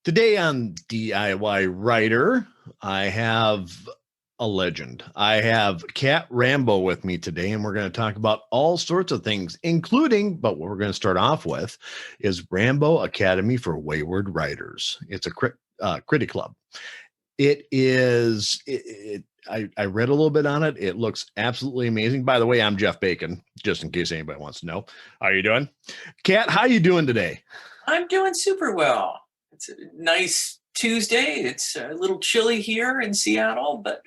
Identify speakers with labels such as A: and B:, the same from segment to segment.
A: Today on DIY Writer, I have a legend. I have Cat Rambo with me today, and we're going to talk about all sorts of things, including, but what we're going to start off with is Rambo Academy for Wayward Writers. It's a critic club. It is, I read a little bit on it. It looks absolutely amazing. By the way, I'm Jeff Bacon, just in case anybody wants to know. How are you doing? Cat, how you doing today?
B: I'm doing super well. It's a nice Tuesday. It's a little chilly here in Seattle, but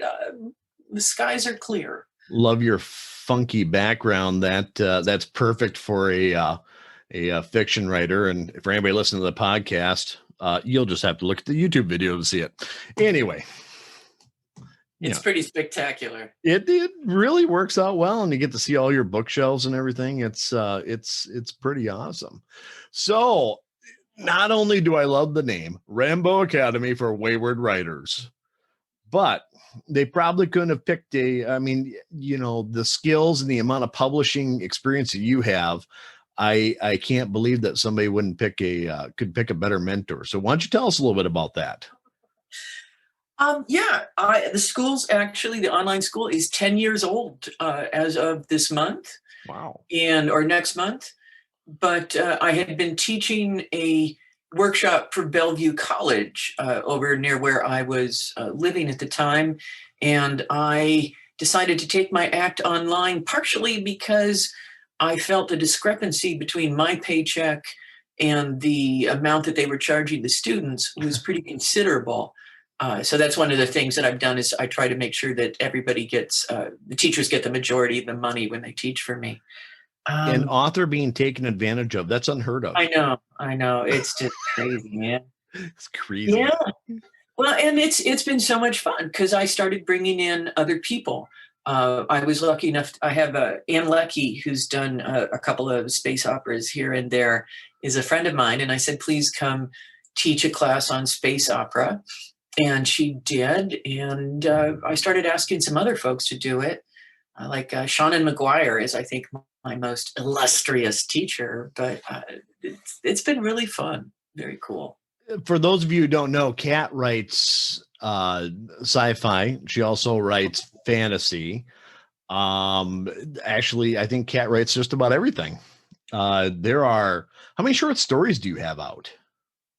B: the skies are clear.
A: Love your funky background. That's perfect for a fiction writer. And for anybody listening to the podcast, you'll just have to look at the YouTube video to see it. Anyway,
B: it's pretty spectacular.
A: It really works out well, and you get to see all your bookshelves and everything. It's pretty awesome. So, not only do I love the name Rambo Academy for Wayward Writers, but they probably couldn't have picked the skills and the amount of publishing experience that you have. I can't believe that somebody wouldn't could pick a better mentor. So why don't you tell us a little bit about that?
B: The school's actually, the online school is 10 years old as of this month.
A: Wow.
B: Or next month. But I had been teaching a workshop for Bellevue College over near where I was living at the time. And I decided to take my act online, partially because I felt the discrepancy between my paycheck and the amount that they were charging the students was pretty considerable. So that's one of the things that I've done is I try to make sure that everybody gets, the teachers get the majority of the money when they teach for me.
A: An author being taken advantage of, that's unheard of.
B: I know. It's just crazy, man.
A: It's crazy.
B: Yeah. Well, and it's been so much fun because I started bringing in other people. I was lucky enough, I have Ann Leckie, who's done a couple of space operas here and there, is a friend of mine. And I said, please come teach a class on space opera. And she did. And I started asking some other folks to do it. Like Shannon McGuire is, I think, my most illustrious teacher, but it's been really fun. Very cool.
A: For those of you who don't know, Kat writes sci-fi. She also writes fantasy. Actually, I think Kat writes just about everything. How many short stories do you have out?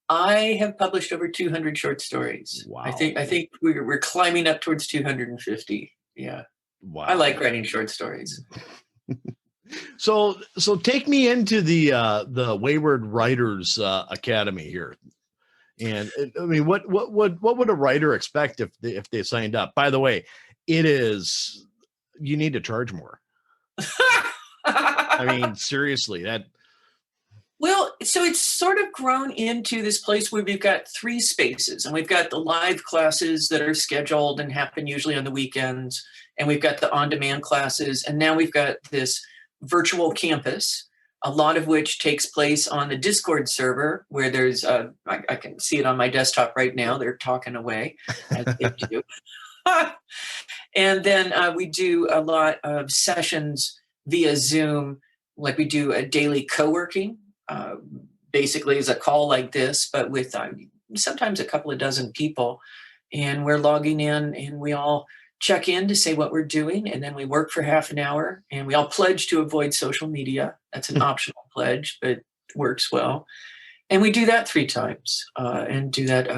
B: I have published over 200 short stories. Wow. I think we're climbing up towards 250. Yeah. Wow. I like writing short stories.
A: So take me into the Wayward Writers Academy here. And I mean, what would a writer expect if they signed up? By the way, you need to charge more. I mean, seriously,
B: Well, so it's sort of grown into this place where we've got 3 spaces, and we've got the live classes that are scheduled and happen usually on the weekends, and we've got the on-demand classes, and now we've got this virtual campus, a lot of which takes place on the Discord server, where there's I can see it on my desktop right now. They're talking away as they do. And then we do a lot of sessions via Zoom, like we do a daily co-working. Basically is a call like this, but with sometimes a couple of dozen people, and we're logging in and we all check in to say what we're doing, and then we work for half an hour, and we all pledge to avoid social media. That's an optional pledge, but it works well. And we do that 3 times and do that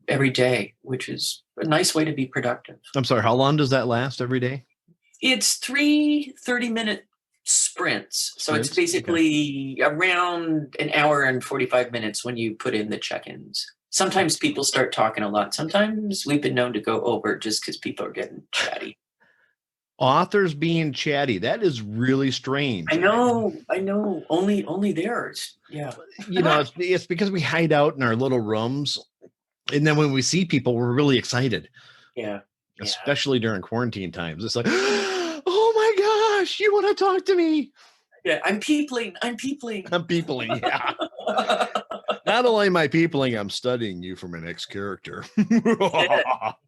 B: every day, which is a nice way to be productive.
A: I'm sorry, how long does that last every day?
B: It's 3 30-minute sprints. So it's basically around an hour and 45 minutes when you put in the check-ins. Sometimes people start talking a lot. Sometimes we've been known to go over just because people are getting chatty.
A: Authors being chatty. That is really strange.
B: I know. Only theirs. Yeah.
A: It's because we hide out in our little rooms. And then when we see people, we're really excited.
B: Yeah.
A: Especially during quarantine times. It's like, oh my gosh, you want to talk to me?
B: Yeah, I'm peopling.
A: Yeah. Not only am I peopling, I'm studying you for my next character.
B: But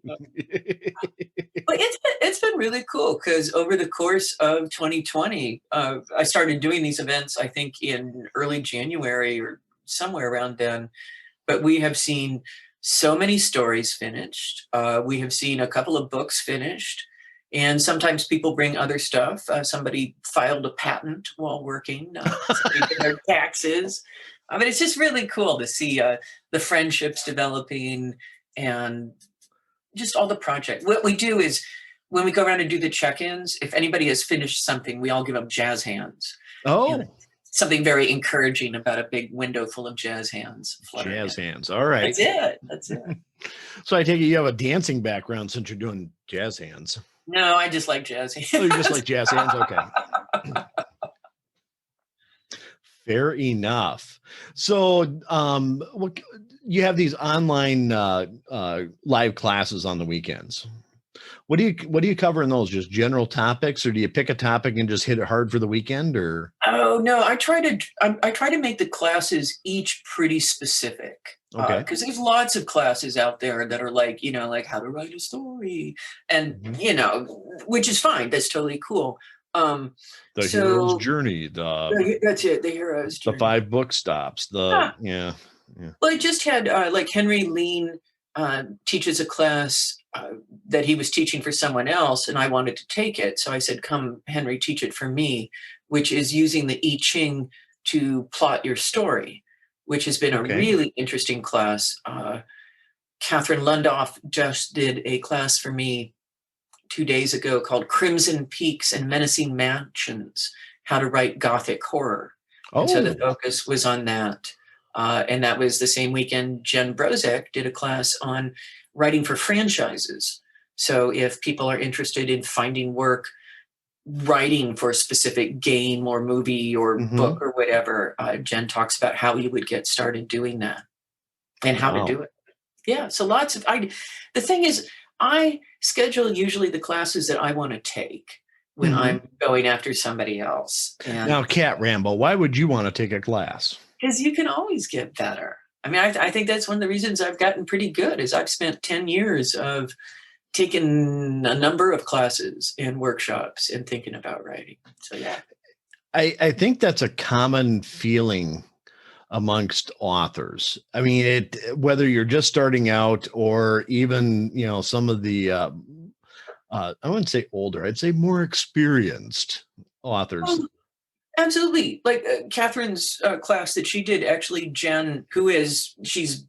B: it's been really cool because over the course of 2020, I started doing these events, I think in early January or somewhere around then. but we have seen so many stories finished. We have seen a couple of books finished. And sometimes people bring other stuff. Somebody filed a patent while working. Somebody did their taxes. I mean, it's just really cool to see the friendships developing and just all the projects. What we do is when we go around and do the check-ins, if anybody has finished something, we all give them jazz hands.
A: Oh.
B: And something very encouraging about a big window full of jazz hands.
A: Jazz hands. All right.
B: That's it.
A: So I take it you have a dancing background since you're doing jazz hands.
B: No, I just like jazz hands.
A: Oh, you just like jazz hands? Okay. Fair enough. So you have these online live classes on the weekends. What do you cover in those? Just general topics, or do you pick a topic and just hit it hard for the weekend? Or
B: oh no, I try to make the classes each pretty specific.
A: Okay.
B: Because there's lots of classes out there that are like like how to write a story, and which is fine. That's totally cool. The
A: hero's journey.
B: That's it. The hero's journey.
A: The 5 book stops. Yeah.
B: Well, I just had like Henry Lean teaches a class that he was teaching for someone else, and I wanted to take it. So I said, "Come, Henry, teach it for me," which is using the I Ching to plot your story, which has been a really interesting class. Catherine Lundoff just did a class for me 2 days ago called Crimson Peaks and Menacing Mansions, How to Write Gothic Horror. And so the focus was on that. And that was the same weekend Jen Brozek did a class on writing for franchises. So if people are interested in finding work, writing for a specific game or movie or book or whatever, Jen talks about how you would get started doing that and how to do it. Yeah, so lots of the thing is, I schedule usually the classes that I want to take when I'm going after somebody else. And
A: now, Cat Rambo, why would you want to take a class?
B: Because you can always get better. I mean, I think that's one of the reasons I've gotten pretty good is I've spent 10 years of taking a number of classes and workshops and thinking about writing. So, yeah.
A: I think that's a common feeling amongst authors. I mean, whether you're just starting out or even, some of the, I wouldn't say older, I'd say more experienced authors.
B: Absolutely. Like Catherine's class that she did, actually, Jen, she's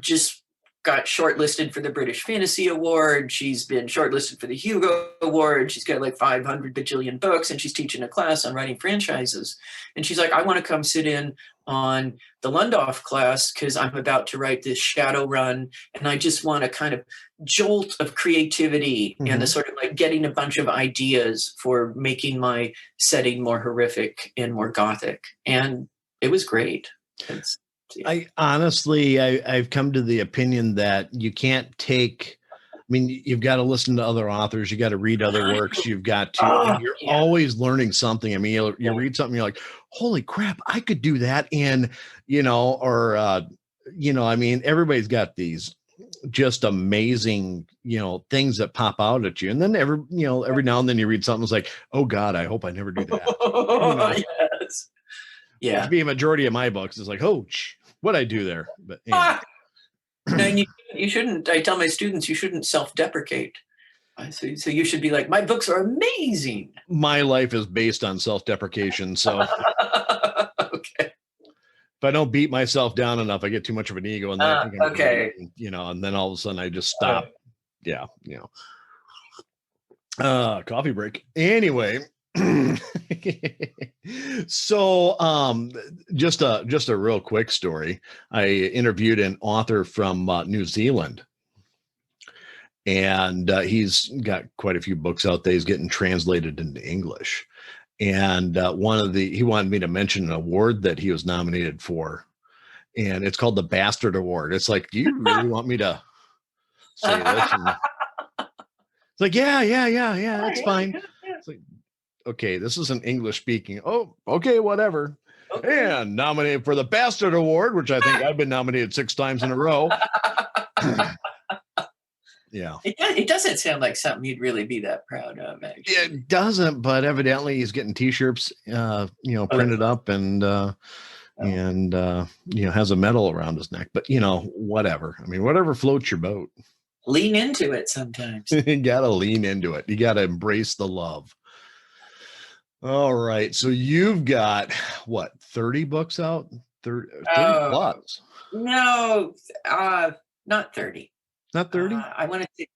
B: just got shortlisted for the British Fantasy Award. She's been shortlisted for the Hugo Award. She's got like 500 bajillion books, and she's teaching a class on writing franchises. And she's like, I want to come sit in on the Lundoff class because I'm about to write this shadow run, and I just want a kind of jolt of creativity and a sort of like getting a bunch of ideas for making my setting more horrific and more gothic. And it was great. I
A: honestly, I've come to the opinion that you can't you've got to listen to other authors. You got to read other works. You've got to, you're always learning something. I mean, you read something, you're like, holy crap, I could do that. And, I mean, everybody's got these just amazing, things that pop out at you. And then every now and then you read something that's like, oh God, I hope I never do that.
B: Yes. Yeah.
A: To be a majority of my books is like, oh, what I do there. But anyway.
B: No, you shouldn't. I tell my students, you shouldn't self-deprecate. So you should be like, my books are amazing.
A: My life is based on self-deprecation. So
B: okay.
A: If I don't beat myself down enough, I get too much of an ego, and then I think and then all of a sudden I just stop. Coffee break. Anyway, so just a real quick story. I interviewed an author from New Zealand, and he's got quite a few books out there. He's getting translated into English. And he wanted me to mention an award that he was nominated for, and it's called the Bastard Award. It's like, do you really want me to say this? And it's like, yeah, that's fine. It's like, okay, this isn't English speaking. Oh, okay, whatever. Okay. And nominated for the Bastard Award, which I think I've been nominated 6 times in a row. Yeah.
B: It doesn't sound like something you'd really be that proud of, actually.
A: It doesn't, but evidently he's getting T-shirts, printed up, and and has a medal around his neck. But whatever. I mean, whatever floats your boat.
B: Lean into it sometimes.
A: You gotta lean into it. You gotta embrace the love. All right. So you've got what, 30 books out? 30 plus.
B: No, not 30.
A: Not 30?
B: I want to say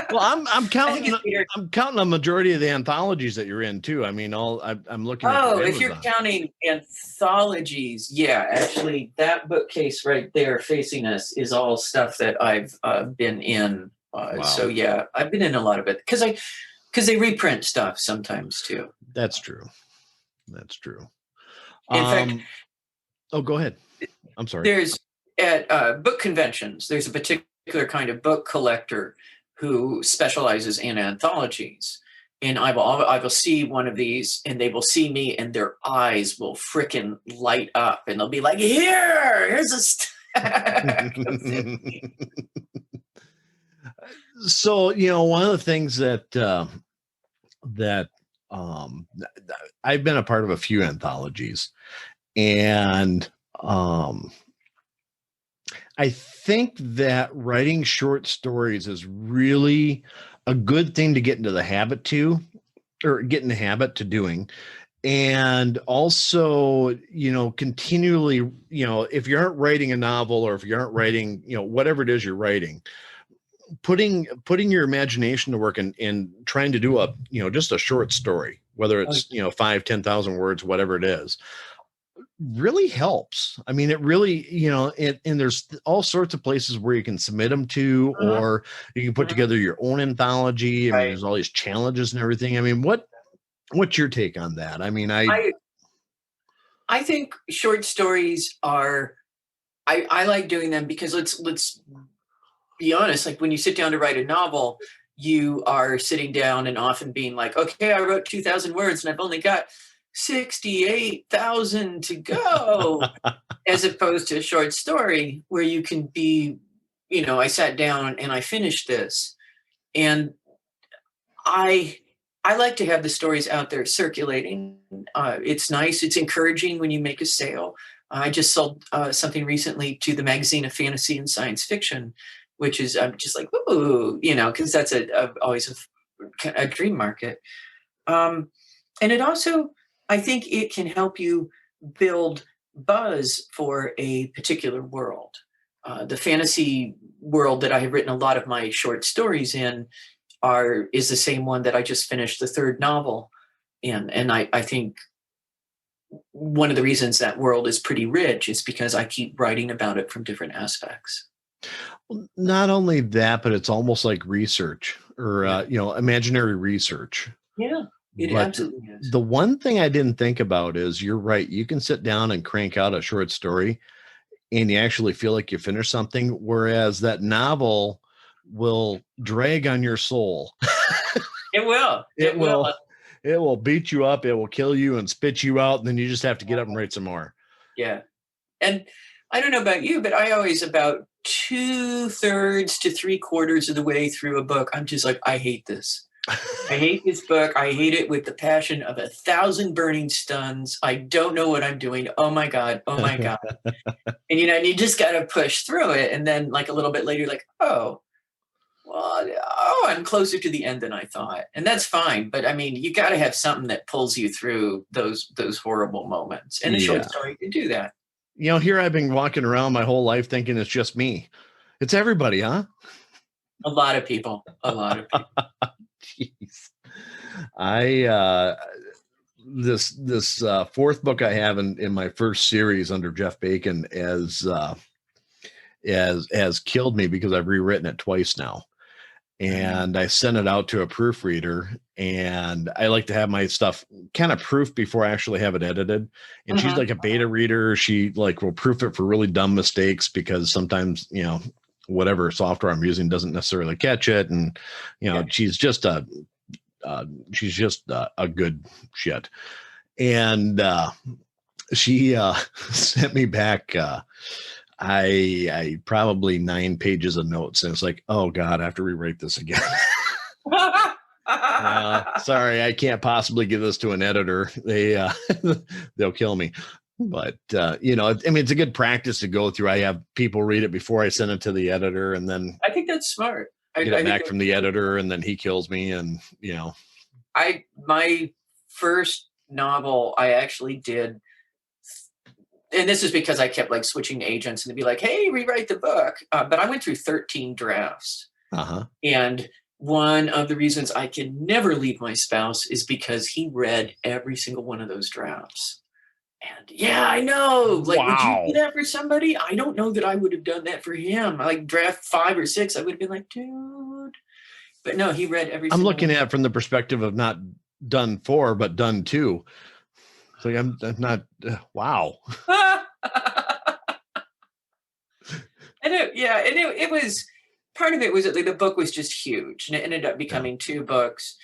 A: well, I'm counting a majority of the anthologies that you're in too. I mean, I'm looking at
B: if you're counting anthologies, yeah, actually that bookcase right there facing us is all stuff that I've been in.
A: Wow.
B: So yeah, I've been in a lot of it because they reprint stuff sometimes too.
A: That's true. In
B: fact,
A: go ahead. I'm sorry.
B: There's at book conventions, there's a particular kind of book collector who specializes in anthologies. And I will see one of these and they will see me and their eyes will frickin' light up and they'll be like, here's a stack.
A: So, one of the things that I've been a part of a few anthologies, and I think that writing short stories is really a good thing to get into the habit to doing. And also, continually, if you aren't writing a novel or if you aren't writing, whatever it is you're writing, putting your imagination to work and trying to do just a short story, whether it's, 5,000-10,000 words, whatever it is, really helps. I mean, it really, and there's all sorts of places where you can submit them to, or you can put together your own anthology. I mean, there's all these challenges and everything. I mean, what's your take on that? I mean, I
B: think short stories are, I like doing them because let's be honest. Like when you sit down to write a novel, you are sitting down and often being like, okay, I wrote 2,000 words and I've only got 68,000 to go, as opposed to a short story where you can be, I sat down and I finished this. And I like to have the stories out there circulating. It's nice. It's encouraging when you make a sale. I just sold something recently to the magazine of fantasy and science fiction, which is, I'm just like, ooh, because that's always a dream market. And it also, I think it can help you build buzz for a particular world. The fantasy world that I have written a lot of my short stories in is the same one that I just finished the third novel in. And I think one of the reasons that world is pretty rich is because I keep writing about it from different aspects.
A: Not only that, but it's almost like research or, imaginary research.
B: Yeah. It absolutely is.
A: The one thing I didn't think about is you're right. You can sit down and crank out a short story and you actually feel like you finished something. Whereas that novel will drag on your soul.
B: It will.
A: It will beat you up. It will kill you and spit you out. And then you just have to get up and write some more.
B: Yeah. And I don't know about you, but I always about 2/3 to 3/4 of the way through a book, I'm just like, I hate this. I hate this book. I hate it with the passion of 1,000 burning stuns. I don't know what I'm doing. Oh my God. Oh my God. And, and you just got to push through it. And then like a little bit later, like, I'm closer to the end than I thought. And that's fine. But I mean, you got to have something that pulls you through those horrible moments. And a short story can do that.
A: Here I've been walking around my whole life thinking it's just me. It's everybody, huh?
B: A lot of people.
A: Jeez. This fourth book I have in my first series under Jeff Bacon has killed me because I've rewritten it twice now. And I sent it out to a proofreader, and I like to have my stuff kind of proofed before I actually have it edited. And she's like a beta reader. She will proof it for really dumb mistakes because sometimes, whatever software I'm using doesn't necessarily catch it. And, she's just a good shit. And she sent me back I probably 9 pages of notes, and it's like, oh God, I have to rewrite this again. Sorry, I can't possibly give this to an editor. They'll kill me. But I mean, it's a good practice to go through. I have people read it before I send it to the editor, and then
B: I think that's smart.
A: Get it back from the editor, and then he kills me. And
B: my first novel, I actually did, and this is because I kept like switching agents and they'd be like, "Hey, rewrite the book." But I went through 13 drafts, and one of the reasons I can never leave my spouse is because he read every single one of those drafts. And yeah, I know. Like,
A: Wow.
B: Would you do that for somebody? I don't know that I would have done that for him. Like draft 5 or 6, I would have been like, dude. But no, he read every.
A: I'm looking at it from the perspective of not done 4, but done 2. So I'm not. Wow.
B: And it was, part of it was that like, the book was just huge, and it ended up becoming 2 books.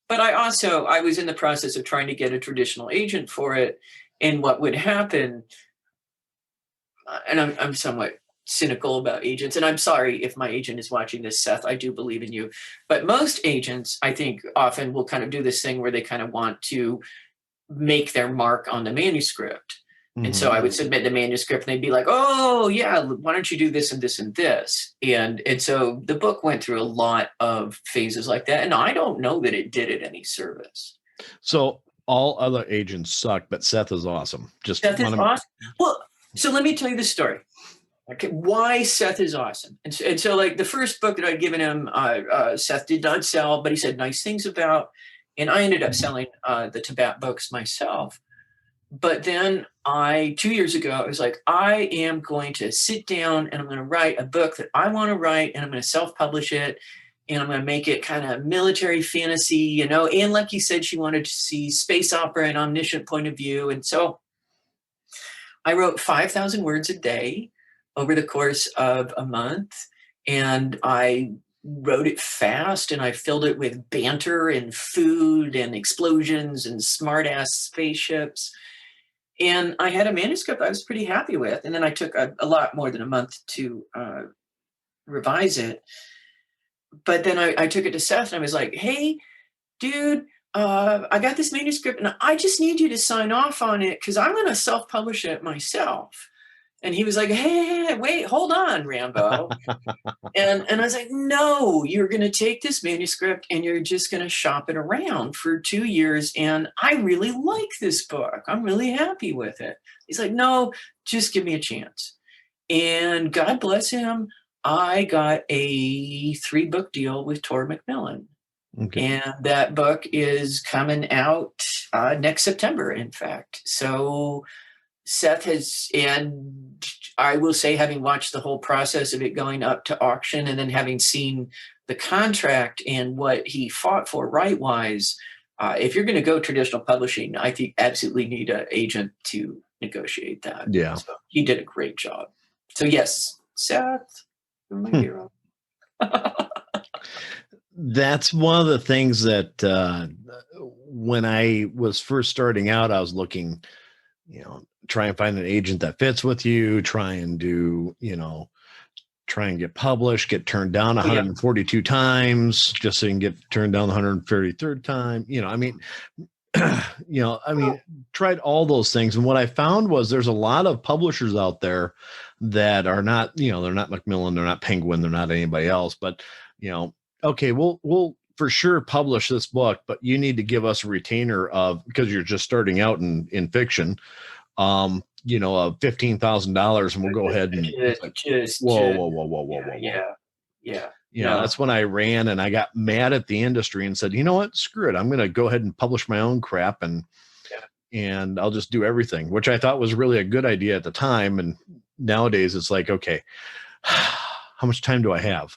B: But I was in the process of trying to get a traditional agent for it. And what would happen, and I'm somewhat cynical about agents, and I'm sorry if my agent is watching this, Seth, I do believe in you. But most agents, I think, often will kind of do this thing where they kind of want to make their mark on the manuscript. And so I would submit the manuscript and they'd be like, "Oh yeah, why don't you do this and this and this?" And so the book went through a lot of phases like that. And I don't know that it did it any service.
A: So all other agents suck, but Seth is awesome.
B: Seth is awesome. Well, so let me tell you the story. Okay, why Seth is awesome. And so like the first book that I'd given him, Seth did not sell, but he said nice things about. And I ended up selling the Tabat books myself. But then 2 years ago, I was like, I am going to sit down and I'm going to write a book that I want to write, and I'm going to self-publish it. And I'm going to make it kind of military fantasy, and like you said, she wanted to see space opera and omniscient point of view. And so I wrote 5,000 words a day over the course of a month. And I wrote it fast, and I filled it with banter and food and explosions and smart ass spaceships. And I had a manuscript I was pretty happy with. And then I took a lot more than a month to revise it. But then I took it to Seth and I was like, "Hey, dude, I got this manuscript and I just need you to sign off on it because I'm going to self-publish it myself." And he was like, "Hey, wait, hold on, Rambo." and I was like, "No, you're going to take this manuscript and you're just going to shop it around for 2 years. And I really like this book. I'm really happy with it." He's like, "No, just give me a chance." And God bless him, I got a 3-book deal with Tor Macmillan. Okay. And that book is coming out next September, in fact. So Seth has, and I will say, having watched the whole process of it going up to auction and then having seen the contract and what he fought for right-wise, if you're going to go traditional publishing, I think absolutely need an agent to negotiate that.
A: Yeah.
B: So he did a great job. So yes, Seth, you're my hero.
A: That's one of the things that when I was first starting out, I was looking, try and find an agent that fits with you, try and get published, get turned down 142 times just so you can get turned down the 133rd time. Tried all those things. And what I found was there's a lot of publishers out there that are not, they're not Macmillan, they're not Penguin, they're not anybody else, but okay, we'll for sure publish this book, but you need to give us a retainer of, because you're just starting out in fiction, of $15,000, and we'll go ahead and whoa.
B: Yeah.
A: That's when I ran and I got mad at the industry and said, you know what, screw it. I'm going to go ahead and publish my own crap and I'll just do everything, which I thought was really a good idea at the time. And nowadays it's like, okay, how much time do I have?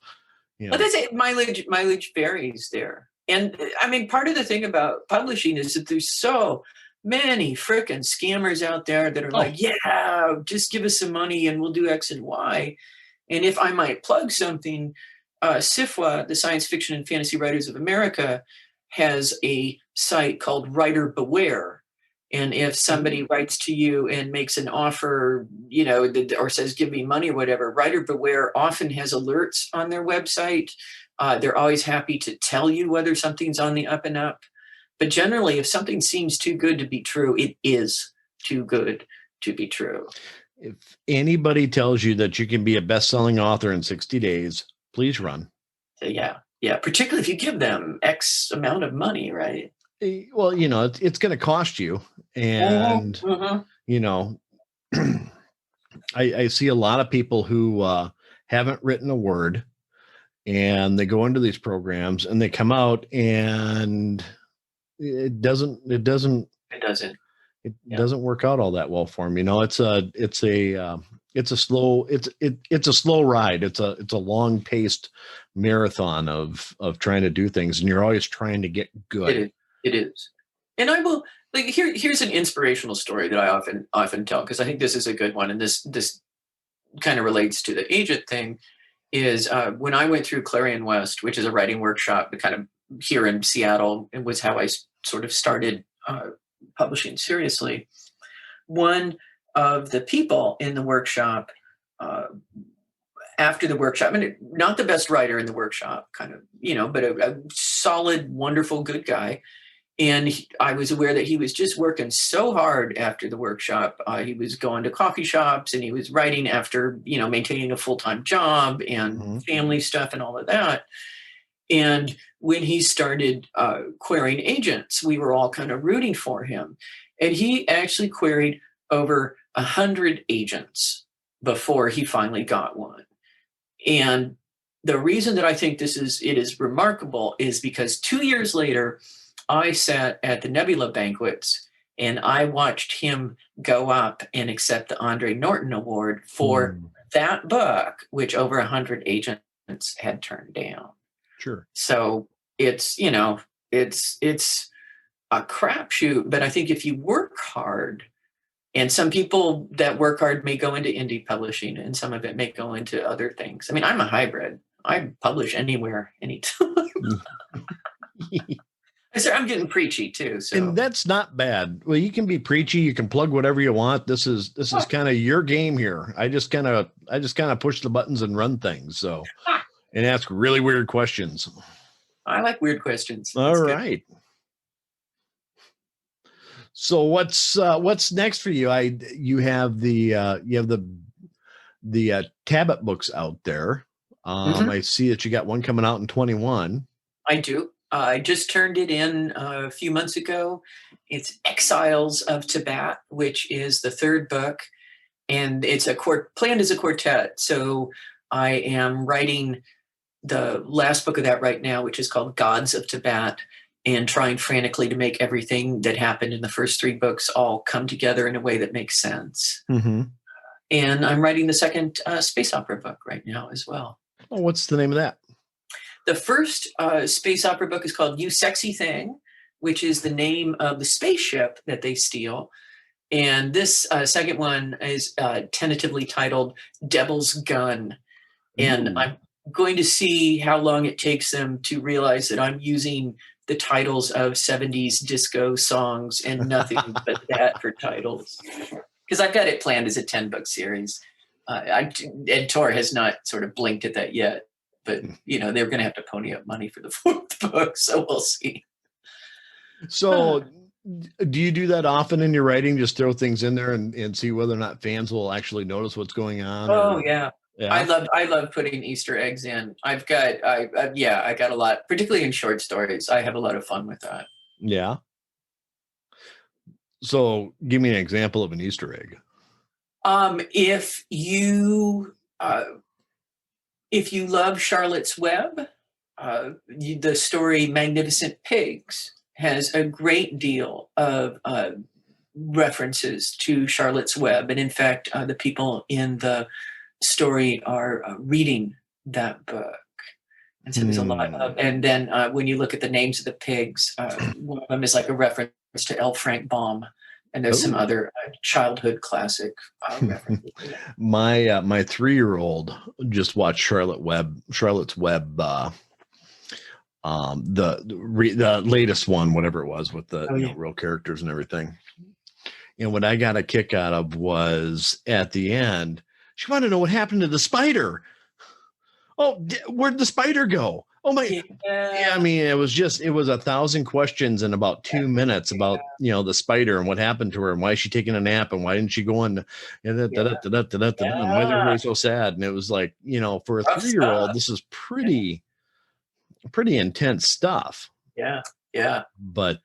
B: Well, that's it. Mileage varies there. And I mean, part of the thing about publishing is that there's so many frickin' scammers out there that are like, yeah, just give us some money and we'll do X and Y. And if I might plug something, SFWA, the Science Fiction and Fantasy Writers of America, has a site called Writer Beware. And if somebody writes to you and makes an offer, or says, give me money or whatever, Writer Beware often has alerts on their website They're always happy to tell you whether something's on the up and up. But generally, if something seems too good to be true, it is too good to be true.
A: If anybody tells you that you can be a best-selling author in 60 days, please run.
B: Yeah. Particularly if you give them X amount of money, right?
A: Well, it's going to cost you. And, I see a lot of people who haven't written a word, and they go into these programs and they come out and it doesn't work out all that well for them. It's a slow ride. It's a long paced marathon of trying to do things, and you're always trying to get good.
B: It is. And I will here's an inspirational story that I often tell, because I think this is a good one. And this kind of relates to the agent thing, is when I went through Clarion West, which is a writing workshop kind of here in Seattle, it was how I sort of started publishing seriously. One of the people in the workshop, after the workshop, not the best writer in the workshop, kind of, but a solid, wonderful, good guy. And I was aware that he was just working so hard after the workshop. He was going to coffee shops and he was writing after, maintaining a full-time job and family stuff and all of that. And when he started querying agents, we were all kind of rooting for him. And he actually queried over 100 agents before he finally got one. And the reason that I think it is remarkable is because 2 years later, I sat at the Nebula banquets and I watched him go up and accept the Andre Norton Award for that book, which over 100 agents had turned down.
A: Sure.
B: So it's a crapshoot, but I think if you work hard, and some people that work hard may go into indie publishing and some of it may go into other things. I'm a hybrid. I publish anywhere, anytime. I'm getting preachy too. So.
A: And that's not bad. Well, you can be preachy. You can plug whatever you want. This is kind of your game here. I just kind of push the buttons and run things. So, and ask really weird questions.
B: I like weird questions.
A: All right. So what's next for you? You have the Tabat books out there. I see that you got one coming out in 21.
B: I do. I just turned it in a few months ago. It's Exiles of Tabat, which is the third book, and it's planned as a quartet. So I am writing the last book of that right now, which is called Gods of Tabat, and trying frantically to make everything that happened in the first three books all come together in a way that makes sense.
A: Mm-hmm.
B: And I'm writing the second space opera book right now as well.
A: Oh, what's the name of that?
B: The first space opera book is called You Sexy Thing, which is the name of the spaceship that they steal. And this second one is tentatively titled Devil's Gun. And I'm going to see how long it takes them to realize that I'm using the titles of 70s disco songs and nothing but that for titles. Because I've got it planned as a 10-book series. Ed Tor has not sort of blinked at that yet. But, they're going to have to pony up money for the fourth book, so we'll see.
A: So do you do that often in your writing? Just throw things in there and see whether or not fans will actually notice what's going on?
B: Oh, yeah. I love putting Easter eggs in. I got a lot, particularly in short stories. I have a lot of fun with that.
A: Yeah. So give me an example of an Easter egg.
B: If you love Charlotte's Web, the story Magnificent Pigs has a great deal of references to Charlotte's Web. And in fact, the people in the story are reading that book. And so there's a lot of, and then when you look at the names of the pigs, one of them is like a reference to L. Frank Baum. And there's some other childhood classic references.
A: My 3-year-old just watched Charlotte's Web, the latest one, whatever it was, with the real characters and everything. And what I got a kick out of was at the end, she wanted to know what happened to the spider. Oh, where'd the spider go? Oh my, yeah. I mean, it was 1,000 questions in about 2 minutes about, the spider and what happened to her and why is she taking a nap and why didn't she go on and why is everybody so sad? And it was like, for a
B: Rough
A: 3-year-old,
B: stuff.
A: this is pretty intense stuff.
B: Yeah. Yeah.
A: But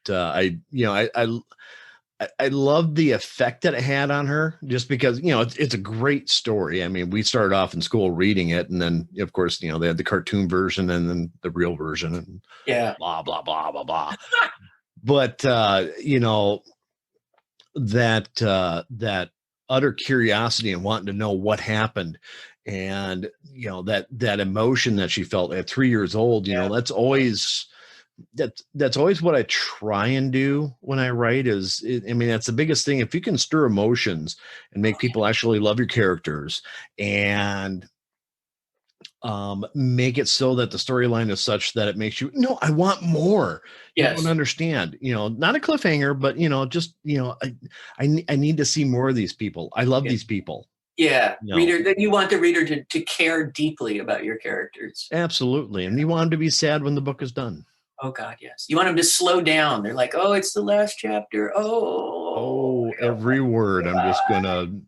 A: I love the effect that it had on her, just because, it's a great story. I mean, we started off in school reading it, and then, of course, they had the cartoon version and then the real version, and blah, blah, blah, blah, blah. But, that utter curiosity and wanting to know what happened, and, that emotion that she felt at 3 years old, that's always what I try and do when I write. That's the biggest thing. If you can stir emotions and make people actually love your characters, and make it so that the storyline is such that it makes you, no, I want more.
B: Yes.
A: You don't understand, not a cliffhanger, but, just, I need to see more of these people. I love these people.
B: Yeah. Reader, that you want the reader to care deeply about your characters.
A: Absolutely. And you want them to be sad when the book is done.
B: Oh God, yes. You want them to slow down. They're like, oh, it's the last chapter. Oh,
A: every word. I'm just gonna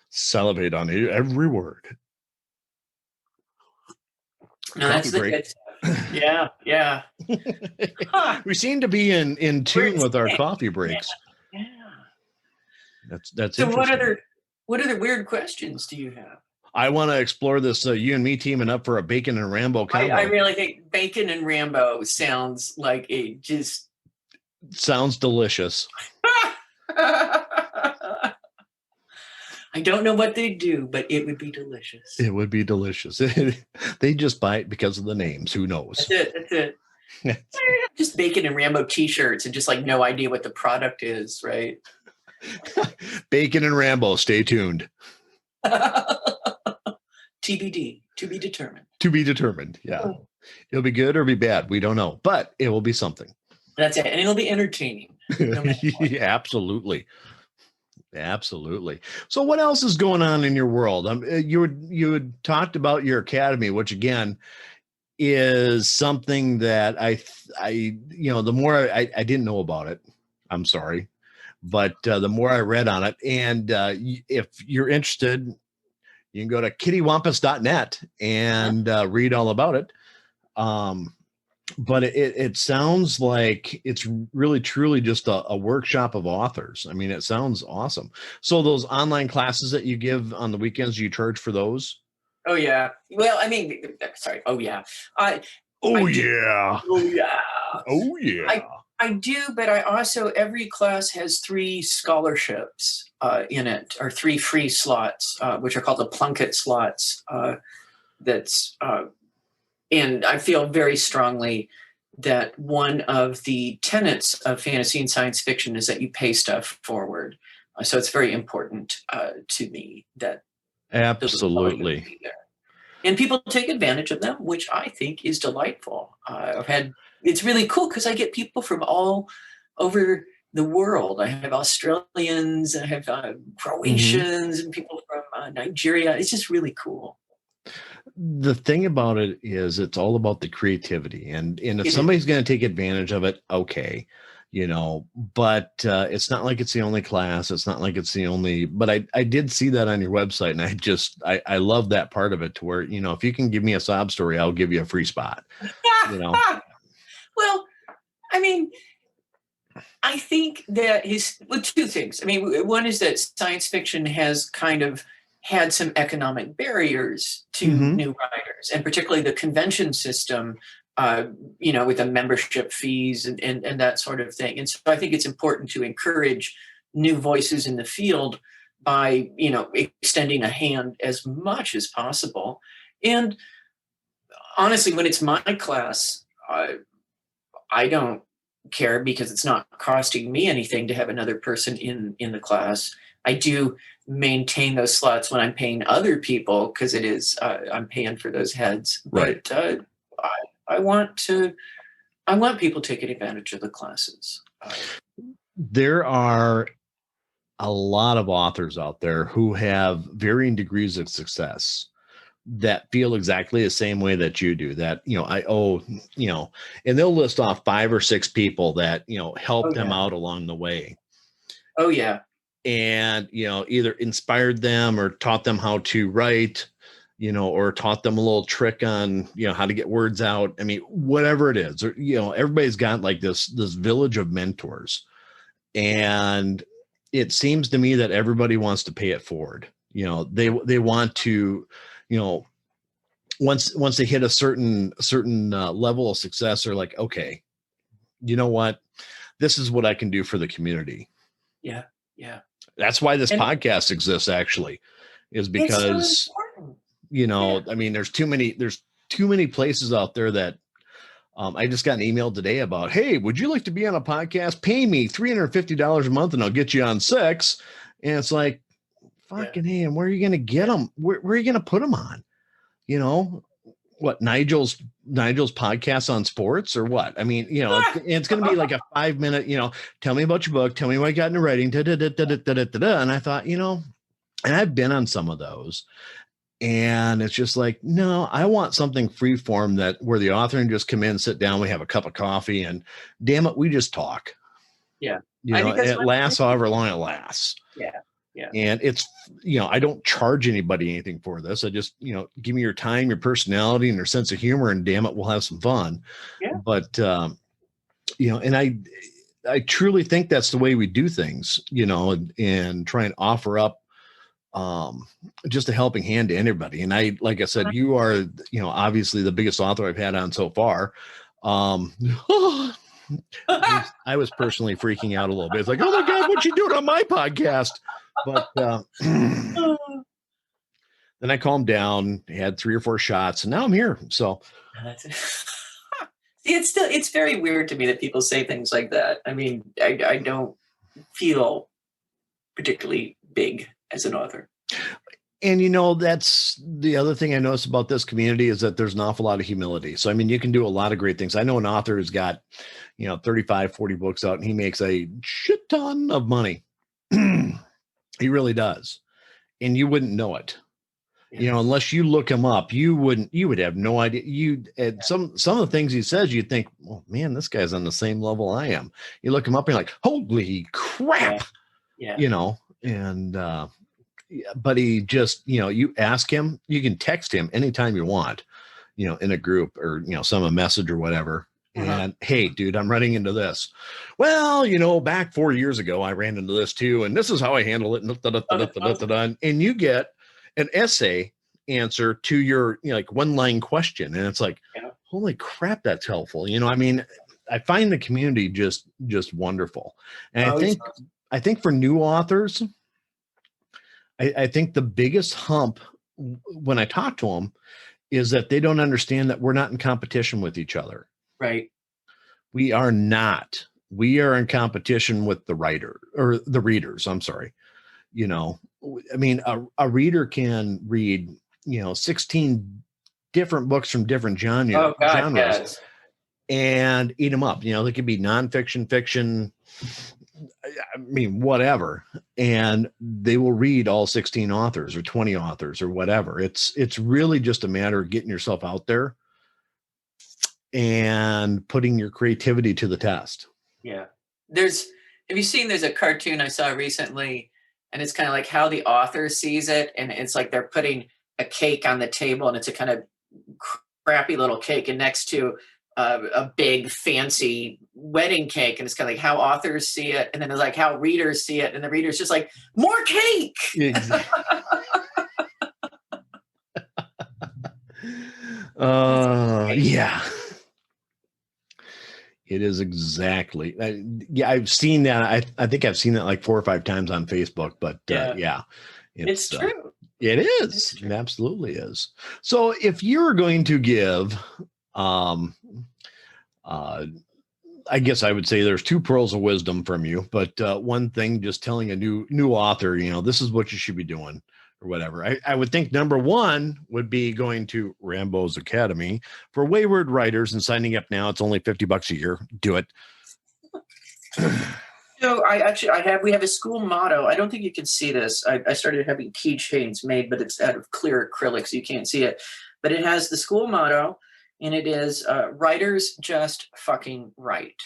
A: salivate on every word.
B: No, that's the good stuff. Yeah, yeah.
A: We seem to be in tune with our coffee breaks.
B: Yeah.
A: That's
B: so.
A: Interesting.
B: What other weird questions do you have?
A: I want to explore this. You and me teaming up for a Bacon and Rambo combo.
B: I really think Bacon and Rambo sounds like
A: sounds delicious.
B: I don't know what they do, but it would be delicious.
A: It would be delicious. They just buy it because of the names. Who knows?
B: That's it. Just Bacon and Rambo t-shirts and just like no idea what the product is, right?
A: Bacon and Rambo. Stay tuned.
B: TBD, to be determined.
A: To be determined. Yeah. It'll be good or be bad. We don't know, but it will be something.
B: That's it. And it'll be entertaining. No
A: Absolutely. Absolutely. So what else is going on in your world? You had talked about your academy, which again is something that the more I didn't know about it, I'm sorry, but the more I read on it, and if you're interested, you can go to kittywampus.net and read all about it. But it sounds like it's really, truly just a workshop of authors. I mean, it sounds awesome. So those online classes that you give on the weekends, do you charge for those?
B: Oh, yeah. Well, I mean, sorry. Oh, yeah.
A: I do,
B: but I also, every class has 3 scholarships in it, or 3 free slots, which are called the Plunkett slots. And I feel very strongly that one of the tenets of fantasy and science fiction is that you pay stuff forward. So it's very important to me that.
A: Absolutely.
B: And people take advantage of them, which I think is delightful. It's really cool because I get people from all over the world. I have Australians, I have Croatians, and people from Nigeria. It's just really cool.
A: The thing about it is it's all about the creativity, and if somebody's going to take advantage of it, okay, but it's not like it's the only class. It's not like it's the only, but I did see that on your website, and I love that part of it, to where, if you can give me a sob story, I'll give you a free spot.
B: Well, I mean, I think that 2 things. I mean, one is that science fiction has kind of had some economic barriers to new writers, and particularly the convention system, with the membership fees and that sort of thing. And so I think it's important to encourage new voices in the field by, extending a hand as much as possible. And honestly, when it's my class, I don't care, because it's not costing me anything to have another person in the class. I do maintain those slots when I'm paying other people, because it is I'm paying for those heads.
A: Right.
B: But I want people taking advantage of the classes.
A: There are a lot of authors out there who have varying degrees of success, that feel exactly the same way that you do, that, I owe, and they'll list off 5 or 6 people that, helped them out along the way.
B: Oh yeah.
A: And, either inspired them or taught them how to write, or taught them a little trick on, how to get words out. I mean, whatever it is, or, everybody's got like this village of mentors. And it seems to me that everybody wants to pay it forward. They want to, once they hit a certain level of success, they're like, okay, you know what, this is what I can do for the community.
B: Yeah. Yeah.
A: That's why this podcast exists, actually, is because, I mean, there's too many places out there that, I just got an email today about, hey, would you like to be on a podcast? Pay me $350 a month and I'll get you on 6. And it's like, fucking hey, and where are you going to get them? Where are you going to put them on? What, Nigel's podcast on sports or what? I mean, it's going to be like a 5-minute, tell me about your book. Tell me what you got into writing. And I thought, and I've been on some of those. And it's just like, no, I want something free form where the author can just come in, sit down, we have a cup of coffee, and damn it, we just talk.
B: Yeah.
A: It lasts however long it lasts.
B: Yeah. Yeah.
A: And it's, I don't charge anybody anything for this. I just, give me your time, your personality, and your sense of humor, and damn it, we'll have some fun.
B: Yeah.
A: But, and I truly think that's the way we do things, and try and offer up just a helping hand to anybody. And like I said, you are, obviously the biggest author I've had on so far. I was personally freaking out a little bit. It's like, oh my God, what you doing on my podcast? But then I calmed down, had 3 or 4 shots, and now I'm here. So
B: it's very weird to me that people say things like that. I mean, I don't feel particularly big as an author.
A: And, that's the other thing I noticed about this community is that there's an awful lot of humility. So, I mean, you can do a lot of great things. I know an author who's got, 35, 40 books out, and he makes a shit ton of money. He really does. And you wouldn't know it, unless you look him up, you would have no idea. Some of the things he says, you think, oh man, this guy's on the same level I am. You look him up and you're like, holy crap, but he just, you ask him, you can text him anytime you want, in a group or, send a message or whatever. And hey, dude, I'm running into this. Well, back 4 years ago, I ran into this too, and this is how I handle it. And you get an essay answer to your like 1-line question, and it's like, holy crap, that's helpful. I mean, I find the community just wonderful, and I think for new authors, I think the biggest hump when I talk to them is that they don't understand that we're not in competition with each other.
B: Right.
A: We are not. We are in competition with the writer or the readers. I'm sorry. I mean, a reader can read, 16 different books from different genres
B: yes.
A: and eat them up. They could be nonfiction, fiction, I mean, whatever. And they will read all 16 authors or 20 authors or whatever. It's really just a matter of getting yourself out there and putting your creativity to the test.
B: Yeah. Have you seen, there's a cartoon I saw recently, and it's kind of like how the author sees it. And it's like they're putting a cake on the table, and it's a kind of crappy little cake, and next to a big fancy wedding cake. And it's kind of like how authors see it. And then it's like how readers see it. And the reader's just like, more cake.
A: Exactly. Yeah. It is exactly. I've seen that. I think I've seen that like 4 or 5 times on Facebook, but
B: it's true.
A: It is. It absolutely is. So if you're going to give, I guess I would say there's 2 pearls of wisdom from you, but one thing, just telling a new author, this is what you should be doing or whatever. I would think number 1 would be going to Rambo's Academy for Wayward Writers and signing up now. It's only $50 a year. Do it.
B: So we have a school motto. I don't think you can see this. I started having keychains made, but it's out of clear acrylic, so you can't see it. But it has the school motto, and it is writers just fucking write.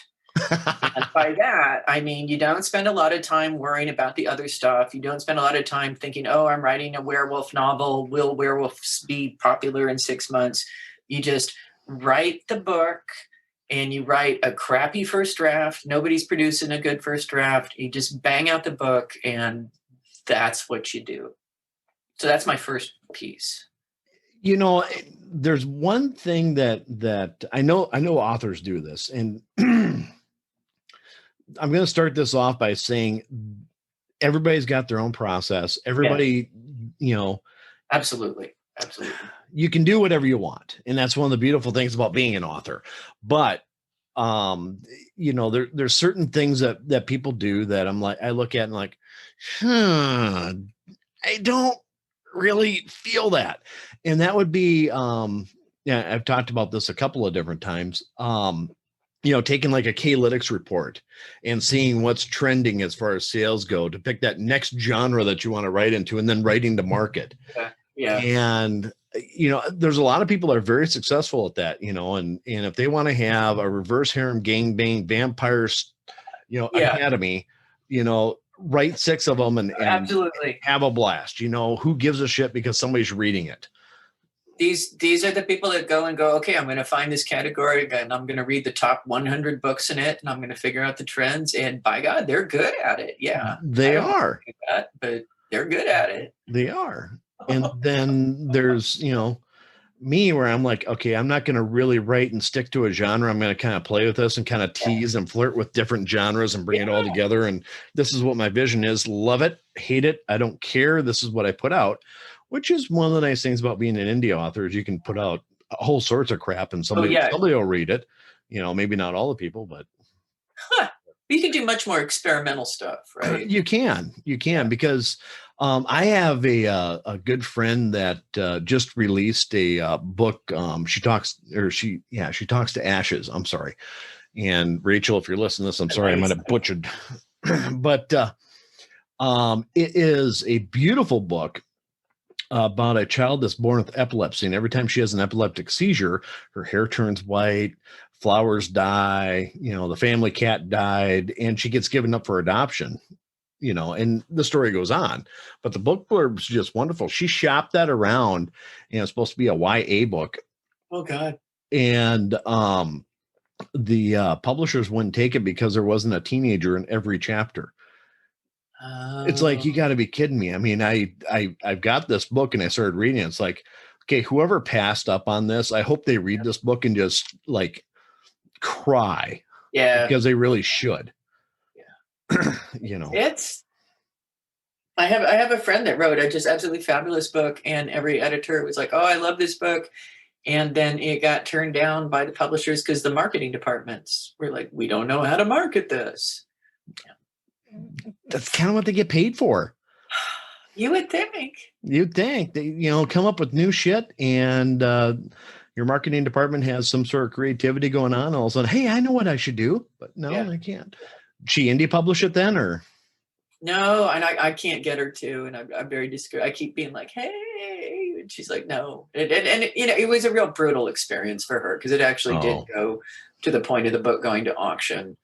B: And by that, I mean, you don't spend a lot of time worrying about the other stuff. You don't spend a lot of time thinking, oh, I'm writing a werewolf novel. Will werewolves be popular in 6 months? You just write the book, and you write a crappy first draft. Nobody's producing a good first draft. You just bang out the book, and that's what you do. So that's my first piece.
A: You know, there's one thing that I know authors do this, and I'm going to start this off by saying everybody's got their own process. Everybody, you know,
B: absolutely.
A: You can do whatever you want. And that's one of the beautiful things about being an author. But, you know, there's certain things that people do that I look at and like, I don't really feel that. And that would be, I've talked about this a couple of different times. You know, taking like a K-Lytics report and seeing what's trending as far as sales go to pick that next genre that you want to write into and then writing to market.
B: Yeah.
A: And, you know, there's a lot of people that are very successful at that, you know, and if they want to have a reverse harem gangbang vampires, you know, academy, you know, write 6 of them and
B: absolutely
A: have a blast. You know, who gives a shit because somebody's reading it?
B: These are the people that go, okay, I'm going to find this category and I'm going to read the top 100 books in it and I'm going to figure out the trends. And by God, they're good at it. Yeah,
A: they are.
B: That, but they're good at it.
A: They are. And then there's, you know, me where I'm like, okay, I'm not going to really write and stick to a genre. I'm going to kind of play with this and kind of tease and flirt with different genres and bring it all together. And this is what my vision is. Love it, hate it, I don't care. This is what I put out. Which is one of the nice things about being an indie author is you can put out whole sorts of crap and somebody will read it. You know, maybe not all the people, but
B: you can do much more experimental stuff, right?
A: You can because I have a good friend that just released a book. She talks to ashes. I'm sorry, and Rachel, if you're listening to this, I'm sorry, I might have butchered, but it is a beautiful book about a child that's born with epilepsy, and every time she has an epileptic seizure, her hair turns white, flowers die, you know, the family cat died, and she gets given up for adoption, you know, and the story goes on. But the book blurb is just wonderful. She shopped that around, and it's supposed to be a YA book.
B: Oh God.
A: And the publishers wouldn't take it because there wasn't a teenager in every chapter. It's like, you got to be kidding me. I mean, I've got this book and I started reading it. It's like, okay, whoever passed up on this, I hope they read this book and just like cry.
B: Yeah.
A: Because they really should.
B: Yeah.
A: You know,
B: I have a friend that wrote a just absolutely fabulous book, and every editor was like, oh, I love this book. And then it got turned down by the publishers because the marketing departments were like, we don't know how to market this. Yeah.
A: That's kind of what they get paid for.
B: You would think.
A: You'd think they, you know, come up with new shit, and your marketing department has some sort of creativity going on. All of a sudden, hey, I know what I should do, but no, I can't. She indie publish it then, or?
B: No, and I can't get her to, and I'm very discouraged. I keep being like, hey, and she's like, no. And you know, it was a real brutal experience for her because it actually did go to the point of the book going to auction.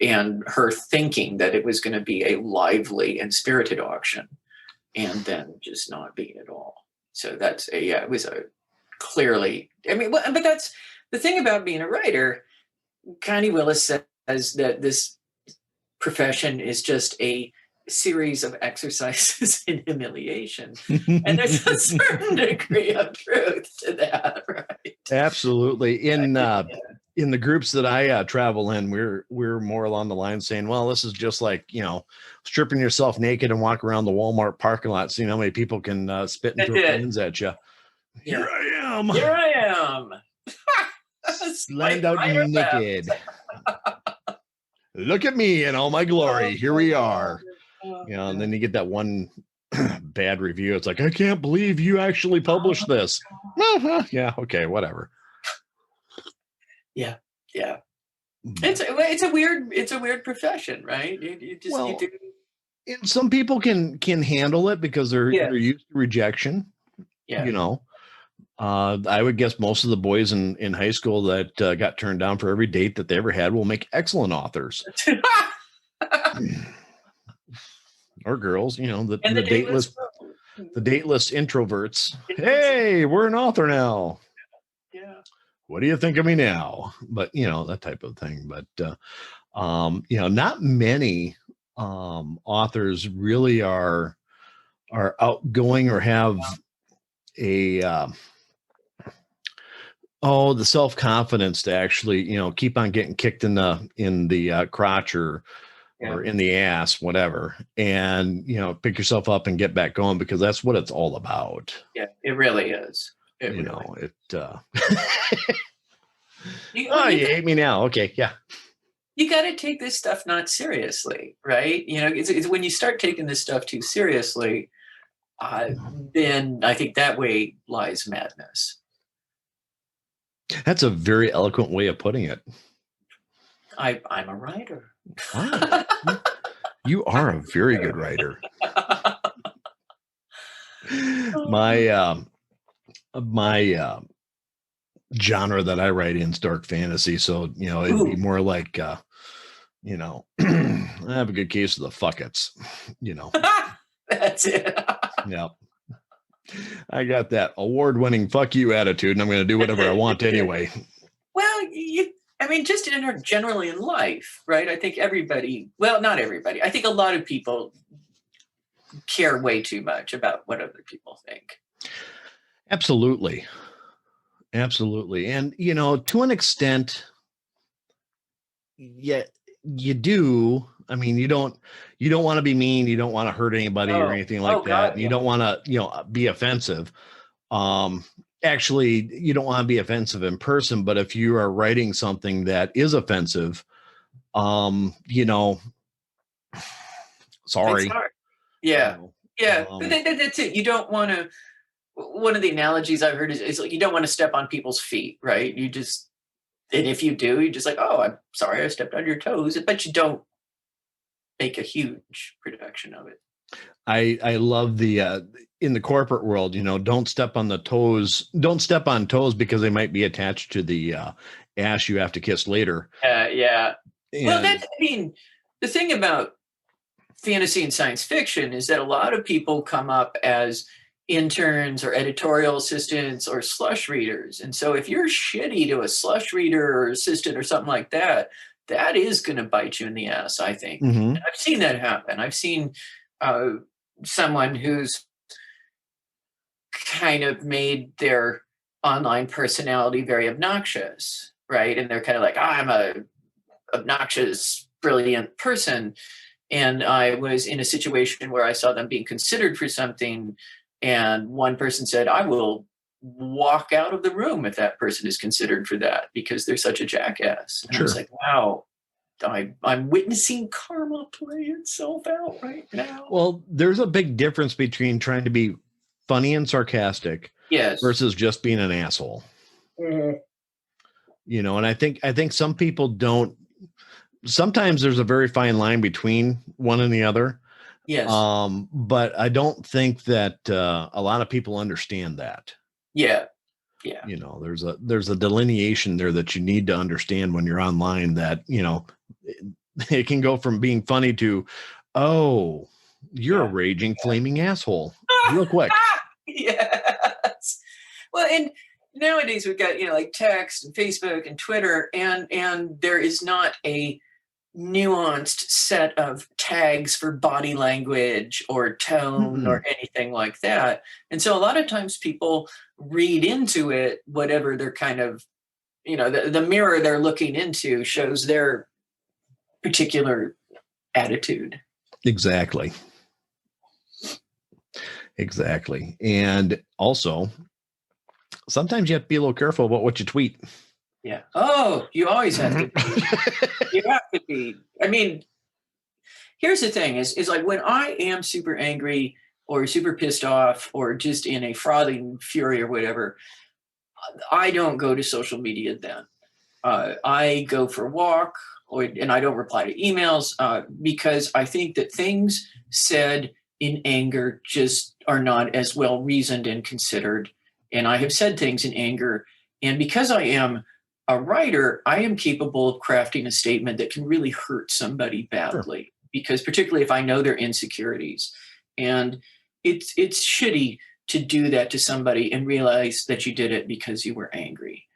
B: And her thinking that it was going to be a lively and spirited auction, and then just not being at all. So that's it was a clearly, I mean, but that's the thing about being a writer. Connie Willis says that this profession is just a series of exercises in humiliation. And there's a certain degree of truth to that, right?
A: Absolutely. In the groups that I travel in, we're more along the line saying, well, this is just like, you know, stripping yourself naked and walk around the Walmart parking lot, seeing how many people can spit into their hands at you. Here I am.
B: Here I am.
A: Lined out naked. Look at me in all my glory. Here we are. You know, and then you get that one bad review. It's like, I can't believe you actually published this. Yeah, okay, whatever.
B: Yeah. It's a weird profession, right? You just
A: Well,
B: need to.
A: and some people can handle it because they're
B: Yeah.
A: used to rejection.
B: Yeah.
A: You know, I would guess most of the boys in high school that got turned down for every date that they ever had will make excellent authors. Or girls, you know, the dateless introverts. Hey, we're an author now.
B: Yeah.
A: What do you think of me now? But you know, that type of thing. But you know, not many authors really are outgoing or have a the self-confidence to actually, you know, keep on getting kicked in the crotch or in the ass, whatever, and you know, pick yourself up and get back going, because that's what it's all about.
B: Yeah, it really is.
A: You hate me now. Okay, yeah.
B: You got to take this stuff not seriously, right? You know, it's when you start taking this stuff too seriously, then I think that way lies madness.
A: That's a very eloquent way of putting it.
B: I'm a writer.
A: Wow. You are a very good writer. My genre that I write in is dark fantasy, so you know, it'd be more like you know, I have a good case of the fuckets, you know.
B: That's it.
A: Yeah. I got that award-winning fuck you attitude, and I'm going to do whatever I want anyway.
B: Well, I mean, just generally in life, right? I think everybody, well, not everybody, I think a lot of people care way too much about what other people think.
A: Absolutely. Absolutely. And, you know, to an extent, yeah, you do. I mean, you don't want to be mean. You don't want to hurt anybody or anything like that.
B: God,
A: and you don't want to, you know, be offensive. Actually, you don't want to be offensive in person, but if you are writing something that is offensive, you know, sorry.
B: Yeah. Yeah. But that's it. You don't want to, one of the analogies I've heard is like, you don't want to step on people's feet, right? You just, and if you do, you're just like, oh, I'm sorry I stepped on your toes, but you don't make a huge production of it.
A: I love the in the corporate world, you know, don't step on toes because they might be attached to the ass you have to kiss later.
B: Yeah. Well, I mean, the thing about fantasy and science fiction is that a lot of people come up as interns or editorial assistants or slush readers. And so if you're shitty to a slush reader or assistant or something like that, that is going to bite you in the ass, I think.
A: Mm-hmm.
B: I've seen that happen. I've seen someone who's kind of made their online personality very obnoxious, right? And they're kind of like, I'm a obnoxious, brilliant person. And I was in a situation where I saw them being considered for something, and one person said, I will walk out of the room if that person is considered for that because they're such a jackass. And I was like, wow, I'm witnessing karma play itself out right now.
A: Well, there's a big difference between trying to be funny and sarcastic versus just being an asshole.
B: Mm-hmm.
A: You know, and I think some people don't. Sometimes there's a very fine line between one and the other.
B: Yes.
A: But I don't think that a lot of people understand that.
B: Yeah. Yeah.
A: You know, there's a delineation there that you need to understand when you're online, that, you know, it can go from being funny to, oh, you're a raging, flaming asshole real quick.
B: Yes. Well, and nowadays we've got, you know, like text and Facebook and Twitter, and there is not a nuanced set of tags for body language or tone or anything like that. And so a lot of times people read into it whatever they're kind of, you know, the mirror they're looking into shows their particular attitude.
A: Exactly. And also, sometimes you have to be a little careful about what you tweet.
B: Yeah. Oh, you always have to be. You have to be. I mean, here's the thing is like when I am super angry or super pissed off or just in a frothing fury or whatever, I don't go to social media then. I go for a walk, and I don't reply to emails because I think that things said in anger just are not as well reasoned and considered. And I have said things in anger. And because I am a writer, I am capable of crafting a statement that can really hurt somebody badly. Sure. Because particularly if I know their insecurities. And it's shitty to do that to somebody and realize that you did it because you were angry.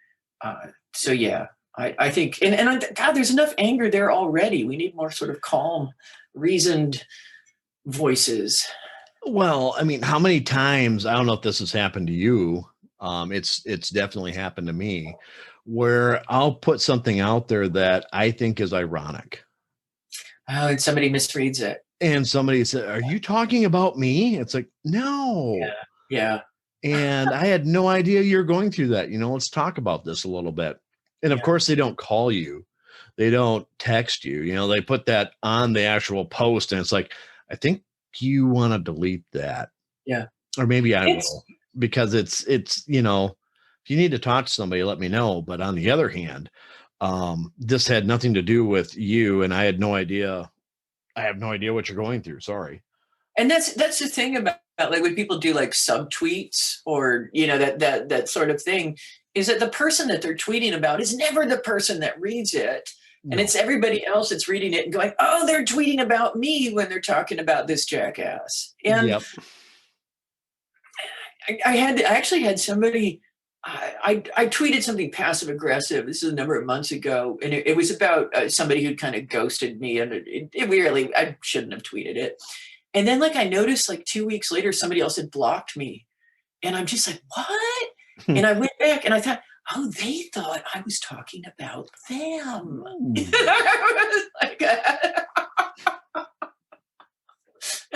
B: So yeah, I think, and God, there's enough anger there already. We need more sort of calm, reasoned voices.
A: Well, I mean, how many times, I don't know if this has happened to you. It's definitely happened to me, where I'll put something out there that I think is ironic.
B: Oh, and somebody misreads it.
A: And somebody said, "Are you talking about me?" It's like, no.
B: Yeah.
A: And I had no idea you're going through that. Let's talk about this a little bit. And of course, they don't call you. They don't text you. They put that on the actual post, and it's like, I think you want to delete that.
B: Yeah.
A: Or maybe I will, because it's if you need to talk to somebody, let me know. But on the other hand, this had nothing to do with you, and I had no idea. I have no idea what you're going through. Sorry.
B: And that's the thing about like when people do like subtweets or that sort of thing, is that the person that they're tweeting about is never the person that reads it. No. And it's everybody else that's reading it and going, oh, they're tweeting about me when they're talking about this jackass. And
A: yep.
B: I actually had somebody, I tweeted something passive aggressive. This is a number of months ago. And it was about somebody who'd kind of ghosted me. And I shouldn't have tweeted it. And then I noticed 2 weeks later, somebody else had blocked me. And I'm just like, what? And I went back and I thought, oh, they thought I was talking about them.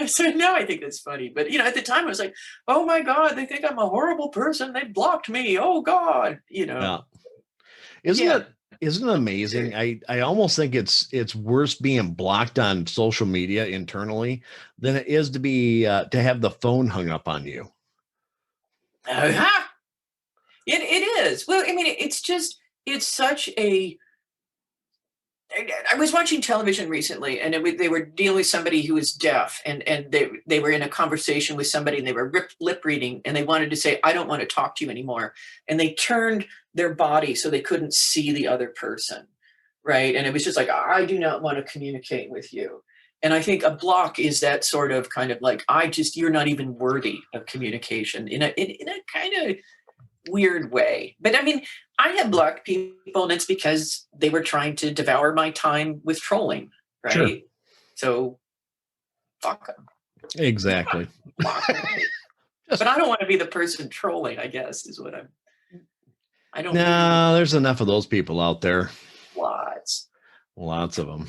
B: So now I think that's funny. But, at the time I was like, oh, my God, they think I'm a horrible person. They blocked me. Oh, God.
A: Yeah. Isn't it amazing? I almost think it's worse being blocked on social media internally than it is to have the phone hung up on you.
B: Uh-huh. It is. Well, I mean, it's such a. I was watching television recently, and they were dealing with somebody who was deaf, and they were in a conversation with somebody, and they were lip reading, and they wanted to say, "I don't want to talk to you anymore," and they turned their body so they couldn't see the other person, right? And it was just like, "I do not want to communicate with you." And I think a block is that sort of kind of like, you're not even worthy of communication in a kind of weird way. But I mean, I have blocked people, and it's because they were trying to devour my time with trolling, right? Sure. So, fuck them.
A: Exactly.
B: But I don't want to be the person trolling, I guess, is what I don't.
A: No, there's enough of those people out there.
B: Lots
A: of them.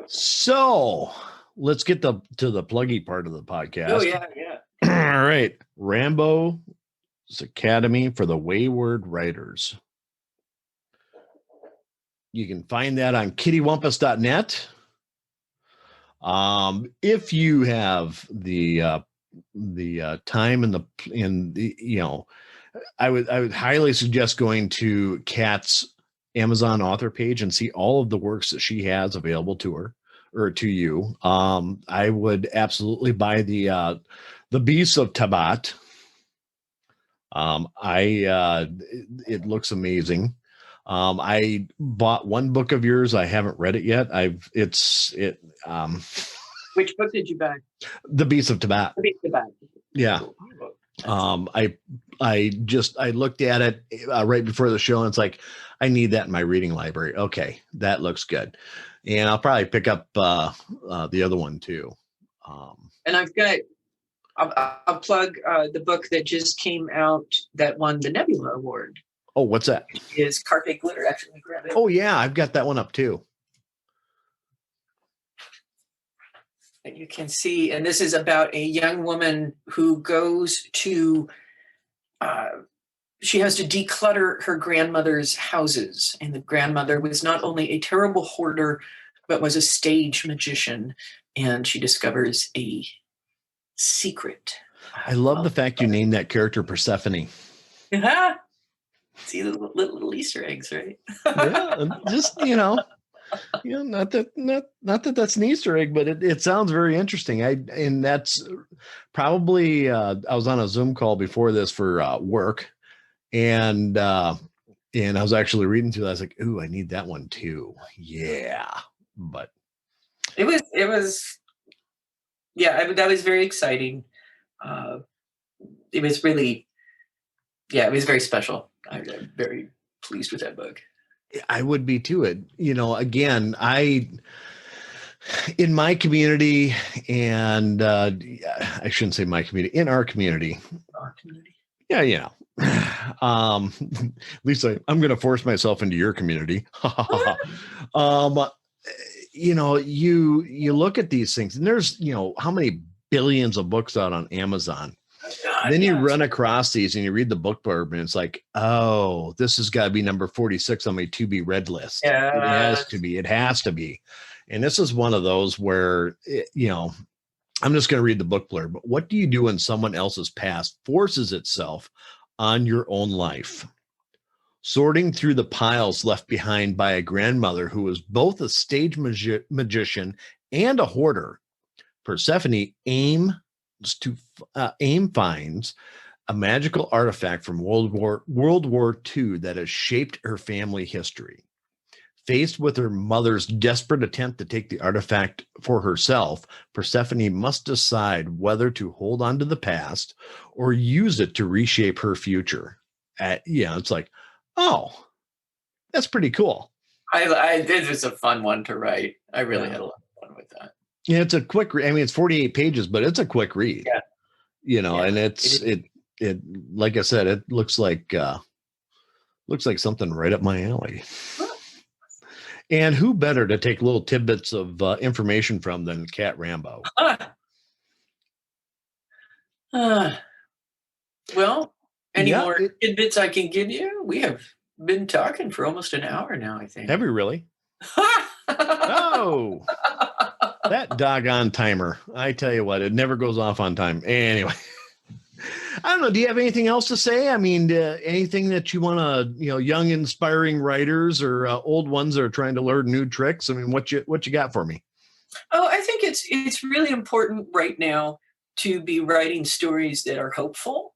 A: So let's get to the pluggy part of the podcast.
B: Oh, yeah.
A: All right. Rambo Academy for the Wayward Writers. You can find that on kittywampus.net. If you have the time I would highly suggest going to Kat's Amazon author page and see all of the works that she has available to her or to you. I would absolutely buy the Beasts of Tabat. It looks amazing. I bought one book of yours. I haven't read it yet.
B: Which book did you buy?
A: The Beasts of Tabat.
B: The Beasts of Tabat.
A: Yeah. I looked at it right before the show, and it's like, I need that in my reading library. Okay, that looks good. And I'll probably pick up the other one too.
B: And I'll plug the book that just came out that won the Nebula Award.
A: Oh, what's that?
B: Is Carpe Glitter. Actually, grab it.
A: Oh, yeah, I've got that one up too.
B: And you can see, and this is about a young woman who goes to, she has to declutter her grandmother's houses. And the grandmother was not only a terrible hoarder, but was a stage magician. And she discovers a secret.
A: I love the fact you named that character Persephone.
B: Uh-huh. See the little Easter eggs, right?
A: Yeah, and just not that that's an Easter egg, but it sounds very interesting. And that's probably I was on a Zoom call before this for work, and I was actually reading through that. I was like, ooh, I need that one too. Yeah. But
B: it was that was very exciting. It was really, it was very special. I'm very pleased with that book.
A: I would be too. Again, in my community, and I shouldn't say my community, in our community.
B: Our community.
A: Yeah. At least I'm going to force myself into your community. You look at these things, and there's, how many billions of books out on Amazon.
B: God,
A: then you run across these and you read the book blurb, and it's like, oh, this has got to be number 46 on my to be read list.
B: Yes.
A: It has to be. And this is one of those where, I'm just going to read the book blurb. But what do you do when someone else's past forces itself on your own life? Sorting through the piles left behind by a grandmother who was both a stage magician and a hoarder, Persephone finds a magical artifact from World War II that has shaped her family history. Faced with her mother's desperate attempt to take the artifact for herself, Persephone must decide whether to hold on to the past or use it to reshape her future. It's like, oh, that's pretty cool.
B: This was a fun one to write. I really had a lot of fun with that.
A: Yeah, it's a quick read. I mean, it's 48 pages, but it's a quick read.
B: Yeah.
A: And it like I said, it looks like something right up my alley. And who better to take little tidbits of information from than Cat Rambo?
B: Well, any more tidbits I can give you? We have been talking for almost an hour now, I think.
A: Have we really? Oh, that doggone timer. I tell you what, it never goes off on time. Anyway, I don't know. Do you have anything else to say? I mean, anything that you want to, young, inspiring writers or old ones that are trying to learn new tricks? I mean, what you got for me?
B: Oh, I think it's really important right now to be writing stories that are hopeful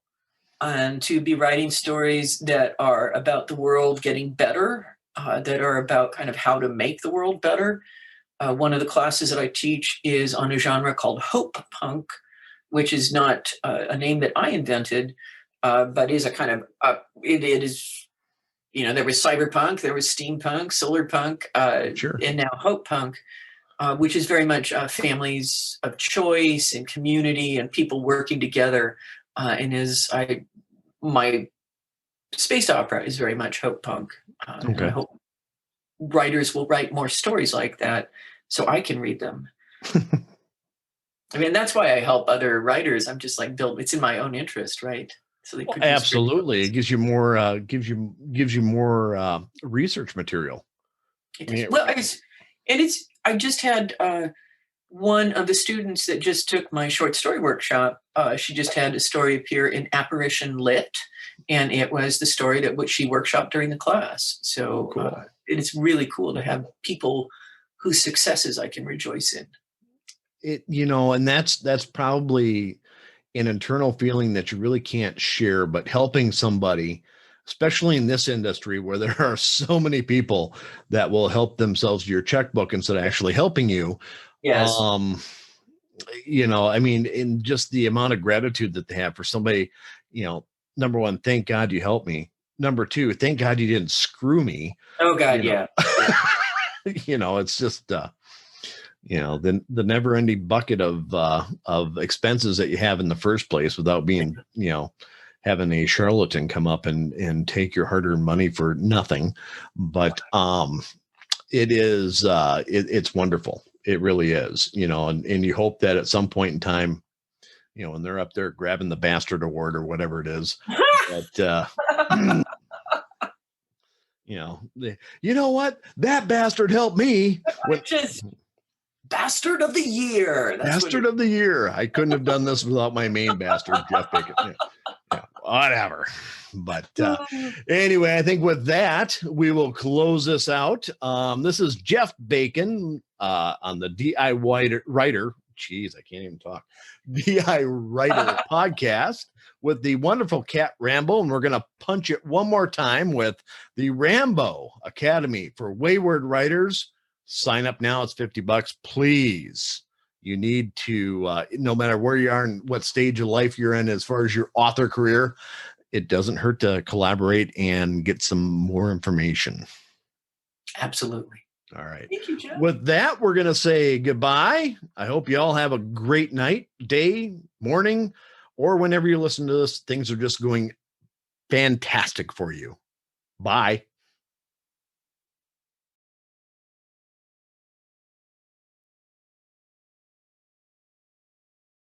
B: and to be writing stories that are about the world getting better, that are about kind of how to make the world better. One of the classes that I teach is on a genre called hope punk, which is not a name that I invented, but is a kind of, it is, there was cyberpunk, there was steampunk, solar punk,
A: Sure.
B: And now hope punk, which is very much families of choice and community and people working together. My space opera is very much hope punk. And I hope writers will write more stories like that so I can read them. I mean, that's why I help other writers. I'm just like, it's in my own interest, right? So they
A: absolutely. It gives you more, gives you more research material.
B: I just had one of the students that just took my short story workshop. She just had a story appear in Apparition Lit, and it was the story that she workshopped during the class. So cool. It's really cool to have people whose successes I can rejoice in.
A: And that's probably an internal feeling that you really can't share, but helping somebody, especially in this industry where there are so many people that will help themselves to your checkbook instead of actually helping you.
B: Yes.
A: I mean, in just the amount of gratitude that they have for somebody, number one, thank God you helped me. Number two, thank God you didn't screw me.
B: Oh God. Yeah.
A: It's just, the never ending bucket of expenses that you have in the first place without being, having a charlatan come up and take your hard-earned money for nothing. But it is, it's wonderful. It really is, and you hope that at some point in time, when they're up there grabbing the bastard award or whatever it is, that, you know what? That bastard helped me.
B: Bastard of the year.
A: Bastard of the year. I couldn't have done this without my main bastard, Jeff Bacon. Yeah. whatever. But anyway, I think with that, we will close this out. This is Jeff Bacon on the DI Writer. Jeez, I can't even talk. DI Writer podcast with the wonderful Cat Rambo. And we're going to punch it one more time with the Rambo Academy for Wayward Writers. Sign up now. It's $50. Please. You need to, no matter where you are and what stage of life you're in, as far as your author career, it doesn't hurt to collaborate and get some more information.
B: Absolutely.
A: All right.
B: Thank you, Jeff.
A: With that, we're going to say goodbye. I hope you all have a great night, day, morning, or whenever you listen to this. Things are just going fantastic for you. Bye.